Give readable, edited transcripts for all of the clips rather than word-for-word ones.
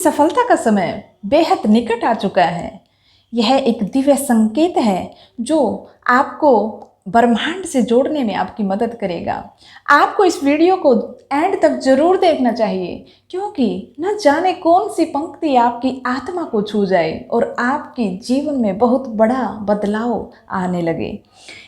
सफलता का समय बेहद निकट आ चुका है। यह एक दिव्य संकेत है जो आपको ब्रह्मांड से जोड़ने में आपकी मदद करेगा। आपको इस वीडियो को एंड तक जरूर देखना चाहिए, क्योंकि न जाने कौन सी पंक्ति आपकी आत्मा को छू जाए और आपके जीवन में बहुत बड़ा बदलाव आने लगे।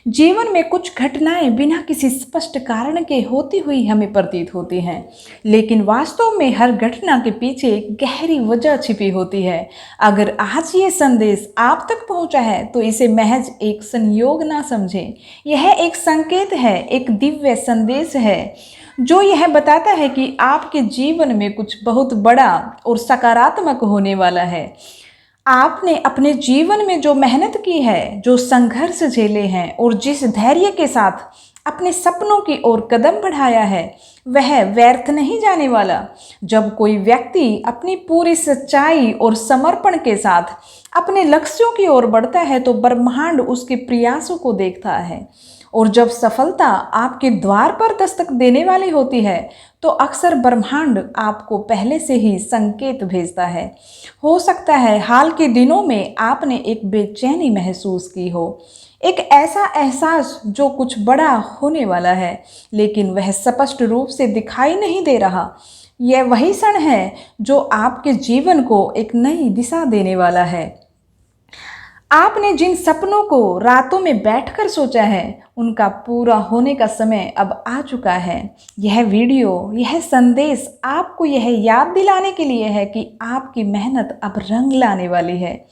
जीवन में कुछ घटनाएं बिना किसी स्पष्ट कारण के होती हुई हमें प्रतीत होती हैं, लेकिन वास्तव में हर घटना के पीछे एक गहरी वजह छिपी होती है। अगर आज ये संदेश आप तक पहुंचा है तो इसे महज एक संयोग ना समझें। यह एक संकेत है, एक दिव्य संदेश है जो यह बताता है कि आपके जीवन में कुछ बहुत बड़ा और सकारात्मक होने वाला है। आपने अपने जीवन में जो मेहनत की है, जो संघर्ष झेले हैं और जिस धैर्य के साथ अपने सपनों की ओर कदम बढ़ाया है, वह व्यर्थ नहीं जाने वाला। जब कोई व्यक्ति अपनी पूरी सच्चाई और समर्पण के साथ अपने लक्ष्यों की ओर बढ़ता है तो ब्रह्मांड उसके प्रयासों को देखता है। और जब सफलता आपके द्वार पर दस्तक देने वाली होती है तो अक्सर ब्रह्मांड आपको पहले से ही संकेत भेजता है। हो सकता है हाल के दिनों में आपने एक बेचैनी महसूस की हो, एक ऐसा एहसास जो कुछ बड़ा होने वाला है, लेकिन वह स्पष्ट रूप से दिखाई नहीं दे रहा। यह वही क्षण है जो आपके जीवन को एक नई दिशा देने वाला है। आपने जिन सपनों को रातों में बैठकर सोचा है, उनका पूरा होने का समय अब आ चुका है। यह वीडियो, यह संदेश आपको यह याद दिलाने के लिए है कि आपकी मेहनत अब रंग लाने वाली है।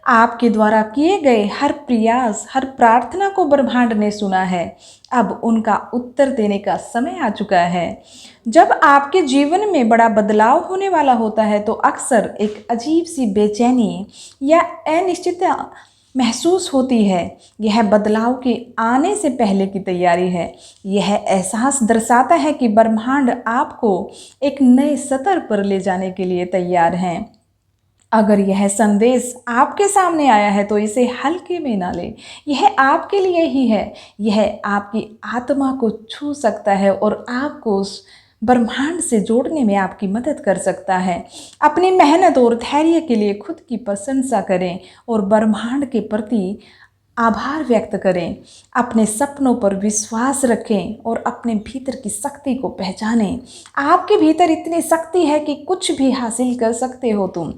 आपके द्वारा किए गए हर प्रयास, हर प्रार्थना को ब्रह्मांड ने सुना है। अब उनका उत्तर देने का समय आ चुका है। जब आपके जीवन में बड़ा बदलाव होने वाला होता है तो अक्सर एक अजीब सी बेचैनी या अनिश्चितता महसूस होती है। यह बदलाव के आने से पहले की तैयारी है। यह एहसास दर्शाता है कि ब्रह्मांड आपको एक नए सतर पर ले जाने के लिए तैयार है। अगर यह संदेश आपके सामने आया है तो इसे हल्के में ना लें। यह आपके लिए ही है। यह आपकी आत्मा को छू सकता है और आपको उस ब्रह्मांड से जोड़ने में आपकी मदद कर सकता है। अपनी मेहनत और धैर्य के लिए खुद की प्रशंसा करें और ब्रह्मांड के प्रति आभार व्यक्त करें। अपने सपनों पर विश्वास रखें और अपने भीतर की शक्ति को पहचानें। आपके भीतर इतनी शक्ति है कि कुछ भी हासिल कर सकते हो तुम।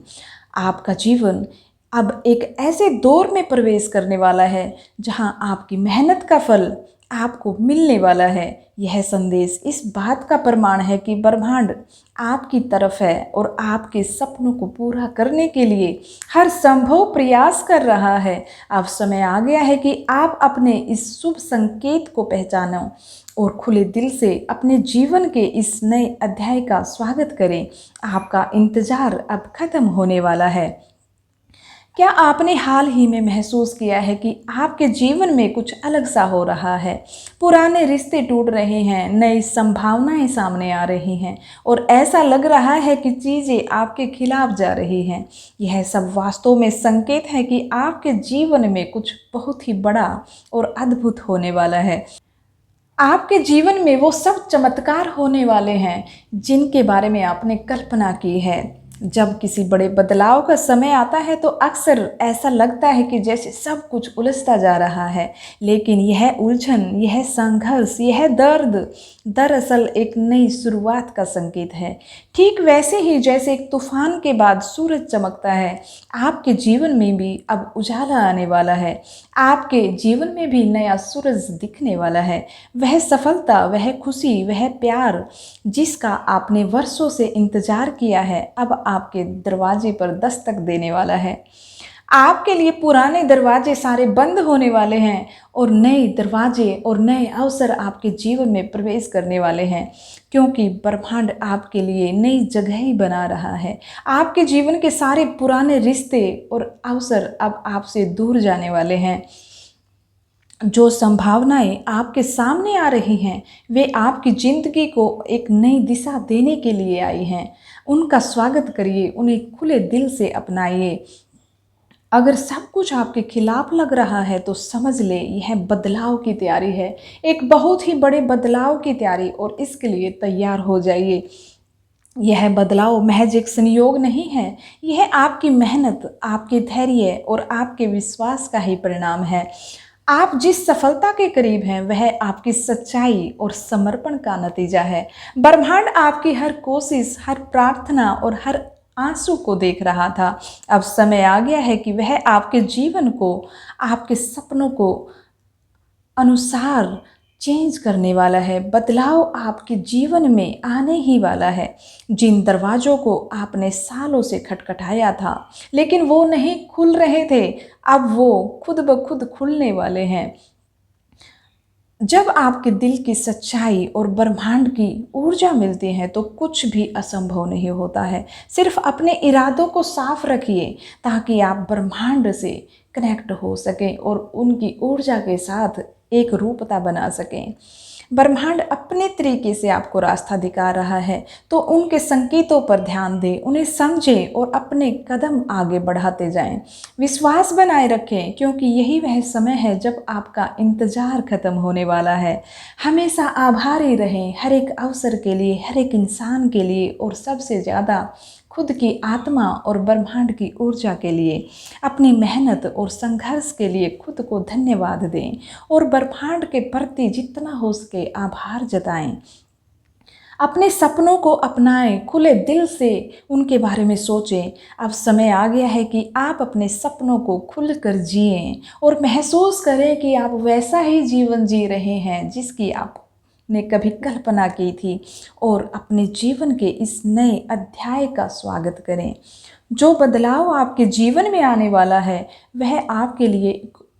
आपका जीवन अब एक ऐसे दौर में प्रवेश करने वाला है जहां आपकी मेहनत का फल आपको मिलने वाला है। यह संदेश इस बात का प्रमाण है कि ब्रह्मांड आपकी तरफ है और आपके सपनों को पूरा करने के लिए हर संभव प्रयास कर रहा है। अब समय आ गया है कि आप अपने इस शुभ संकेत को पहचानो और खुले दिल से अपने जीवन के इस नए अध्याय का स्वागत करें। आपका इंतजार अब खत्म होने वाला है। क्या आपने हाल ही में महसूस किया है कि आपके जीवन में कुछ अलग सा हो रहा है? पुराने रिश्ते टूट रहे हैं, नई संभावनाएं सामने आ रही हैं और ऐसा लग रहा है कि चीज़ें आपके खिलाफ जा रही हैं। यह सब वास्तव में संकेत है कि आपके जीवन में कुछ बहुत ही बड़ा और अद्भुत होने वाला है। आपके जीवन में वो सब चमत्कार होने वाले हैं जिनके बारे में आपने कल्पना की है। जब किसी बड़े बदलाव का समय आता है तो अक्सर ऐसा लगता है कि जैसे सब कुछ उलझता जा रहा है, लेकिन यह उलझन, यह संघर्ष, यह दर्द दरअसल एक नई शुरुआत का संकेत है। ठीक वैसे ही जैसे एक तूफान के बाद सूरज चमकता है, आपके जीवन में भी अब उजाला आने वाला है। आपके जीवन में भी नया सूरज दिखने वाला है। वह सफलता, वह खुशी, वह प्यार जिसका आपने वर्षों से इंतजार किया है अब आपके दरवाजे पर दस्तक देने वाला है। आपके लिए पुराने दरवाजे सारे बंद होने वाले हैं और नए दरवाजे और नए अवसर आपके जीवन में प्रवेश करने वाले हैं, क्योंकि ब्रह्मांड आपके लिए नई जगह ही बना रहा है। आपके जीवन के सारे पुराने रिश्ते और अवसर अब आपसे दूर जाने वाले हैं। जो संभावनाएं आपके सामने आ रही हैं वे आपकी ज़िंदगी को एक नई दिशा देने के लिए आई हैं। उनका स्वागत करिए, उन्हें खुले दिल से अपनाइए। अगर सब कुछ आपके खिलाफ लग रहा है तो समझ ले यह बदलाव की तैयारी है, एक बहुत ही बड़े बदलाव की तैयारी, और इसके लिए तैयार हो जाइए। यह बदलाव महज एक संयोग नहीं है, यह आपकी मेहनत, आपके धैर्य और आपके विश्वास का ही परिणाम है। आप जिस सफलता के करीब हैं वह आपकी सच्चाई और समर्पण का नतीजा है। ब्रह्मांड आपकी हर कोशिश, हर प्रार्थना और हर आंसू को देख रहा था। अब समय आ गया है कि वह आपके जीवन को, आपके सपनों को अनुसार चेंज करने वाला है। बदलाव आपके जीवन में आने ही वाला है। जिन दरवाज़ों को आपने सालों से खटखटाया था लेकिन वो नहीं खुल रहे थे, अब वो खुद ब खुद खुलने वाले हैं। जब आपके दिल की सच्चाई और ब्रह्मांड की ऊर्जा मिलती है तो कुछ भी असंभव नहीं होता है। सिर्फ अपने इरादों को साफ रखिए ताकि आप ब्रह्मांड से कनेक्ट हो सकें और उनकी ऊर्जा के साथ एक रूपता बना सकें। ब्रह्मांड अपने तरीके से आपको रास्ता दिखा रहा है, तो उनके संकेतों पर ध्यान दें, उन्हें समझें और अपने कदम आगे बढ़ाते जाएं। विश्वास बनाए रखें क्योंकि यही वह समय है जब आपका इंतज़ार खत्म होने वाला है। हमेशा आभारी रहें हर एक अवसर के लिए, हर एक इंसान के लिए और सबसे ज़्यादा खुद की आत्मा और ब्रह्मांड की ऊर्जा के लिए। अपनी मेहनत और संघर्ष के लिए खुद को धन्यवाद दें और ब्रह्मांड के प्रति जितना हो सके आभार जताएं। अपने सपनों को अपनाएं, खुले दिल से उनके बारे में सोचें। अब समय आ गया है कि आप अपने सपनों को खुलकर जिएं और महसूस करें कि आप वैसा ही जीवन जी रहे हैं जिसकी आप ने कभी कल्पना की थी और अपने जीवन के इस नए अध्याय का स्वागत करें। जो बदलाव आपके जीवन में आने वाला है वह आपके लिए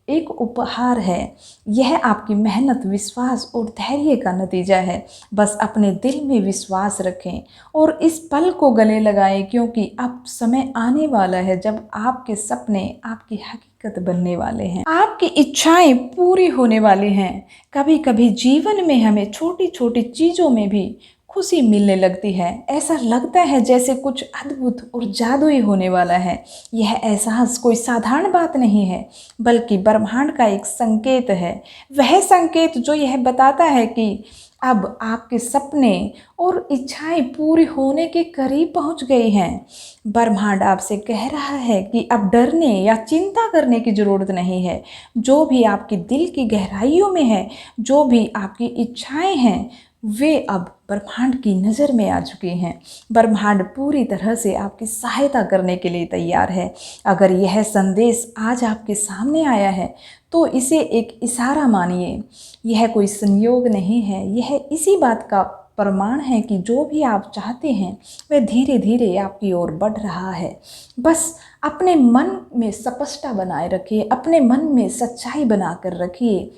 एक उपहार है। यह आपकी मेहनत, विश्वास और धैर्य का नतीजा है। बस अपने दिल में विश्वास रखें और इस पल को गले लगाएं क्योंकि अब समय आने वाला है जब आपके सपने आपकी हकीकत बनने वाले हैं। आपकी इच्छाएं पूरी होने वाली हैं। कभी कभी जीवन में हमें छोटी छोटी चीज़ों में भी खुशी मिलने लगती है। ऐसा लगता है जैसे कुछ अद्भुत और जादुई होने वाला है। यह एहसास कोई साधारण बात नहीं है बल्कि ब्रह्मांड का एक संकेत है। वह संकेत जो यह बताता है कि अब आपके सपने और इच्छाएं पूरी होने के करीब पहुंच गई हैं। ब्रह्मांड आपसे कह रहा है कि अब डरने या चिंता करने की ज़रूरत नहीं है। जो भी आपके दिल की गहराइयों में है, जो भी आपकी इच्छाएं हैं, वे अब ब्रह्मांड की नज़र में आ चुके हैं। ब्रह्मांड पूरी तरह से आपकी सहायता करने के लिए तैयार है। अगर यह संदेश आज आपके सामने आया है तो इसे एक इशारा मानिए। यह कोई संयोग नहीं है, यह इसी बात का प्रमाण है कि जो भी आप चाहते हैं वह धीरे धीरे आपकी ओर बढ़ रहा है। बस अपने मन में स्पष्टता बनाए रखिए, अपने मन में सच्चाई बनाकर रखिए।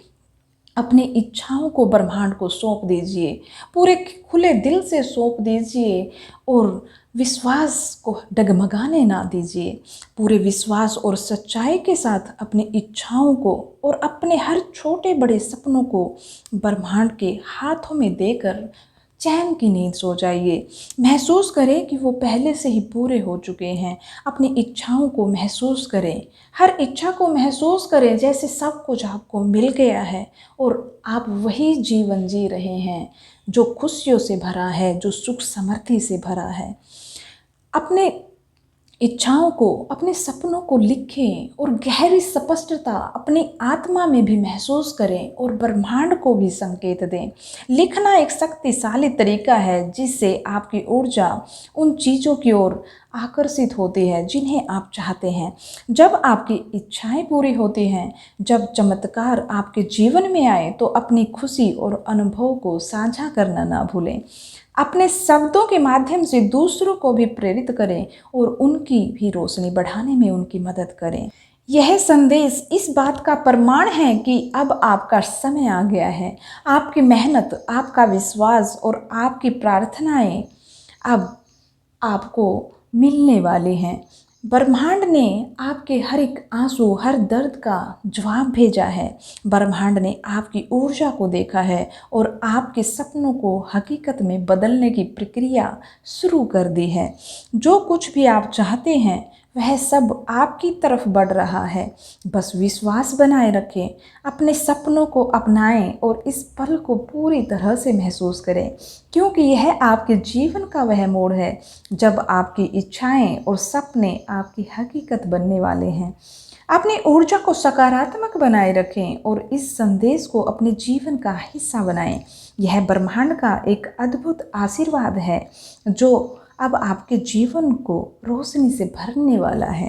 अपनी इच्छाओं को ब्रह्मांड को सौंप दीजिए, पूरे खुले दिल से सौंप दीजिए और विश्वास को डगमगाने ना दीजिए। पूरे विश्वास और सच्चाई के साथ अपनी इच्छाओं को और अपने हर छोटे बड़े सपनों को ब्रह्मांड के हाथों में देकर चैन की नींद सो जाइए। महसूस करें कि वो पहले से ही पूरे हो चुके हैं। अपनी इच्छाओं को महसूस करें, हर इच्छा को महसूस करें जैसे सब कुछ आपको मिल गया है और आप वही जीवन जी रहे हैं जो खुशियों से भरा है, जो सुख समृद्धि से भरा है। अपने इच्छाओं को, अपने सपनों को लिखें और गहरी स्पष्टता अपनी आत्मा में भी महसूस करें और ब्रह्मांड को भी संकेत दें। लिखना एक शक्तिशाली तरीका है जिससे आपकी ऊर्जा उन चीज़ों की ओर आकर्षित होती है जिन्हें आप चाहते हैं। जब आपकी इच्छाएं पूरी होती हैं, जब चमत्कार आपके जीवन में आए तो अपनी खुशी और अनुभव को साझा करना ना भूलें। अपने शब्दों के माध्यम से दूसरों को भी प्रेरित करें और उनकी भी रोशनी बढ़ाने में उनकी मदद करें। यह संदेश इस बात का प्रमाण है कि अब आपका समय आ गया है। आपकी मेहनत, आपका विश्वास और आपकी प्रार्थनाएं अब आपको मिलने वाले हैं। ब्रह्मांड ने आपके हर एक आंसू, हर दर्द का जवाब भेजा है। ब्रह्मांड ने आपकी ऊर्जा को देखा है और आपके सपनों को हकीकत में बदलने की प्रक्रिया शुरू कर दी है। जो कुछ भी आप चाहते हैं वह सब आपकी तरफ बढ़ रहा है। बस विश्वास बनाए रखें, अपने सपनों को अपनाएं और इस पल को पूरी तरह से महसूस करें, क्योंकि यह आपके जीवन का वह मोड़ है जब आपकी इच्छाएं और सपने आपकी हकीकत बनने वाले हैं। अपनी ऊर्जा को सकारात्मक बनाए रखें और इस संदेश को अपने जीवन का हिस्सा बनाएं। यह ब्रह्मांड का एक अद्भुत आशीर्वाद है जो अब आपके जीवन को रोशनी से भरने वाला है।